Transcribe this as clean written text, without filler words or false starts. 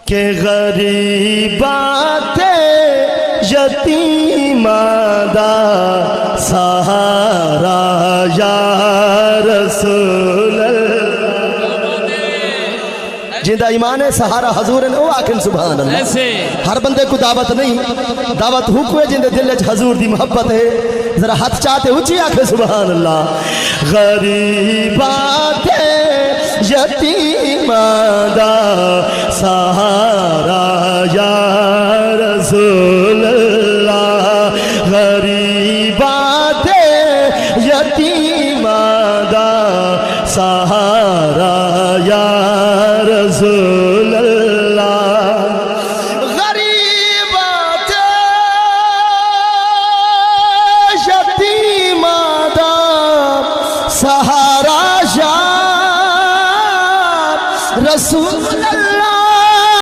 کہ غریبات یتیماں دا سہارا یا رسول جندہ ایمان ہے سہارا حضور ہے وہ آکھن سبحان اللہ. ہر بندے کو دعوت نہیں، دعوت ہوکوے جندے دل وچ حضور دی محبت ہے. ذرا ہاتھ چاہتے اونچی آکھے سبحان اللہ. غریبات یتیماں دا سہارا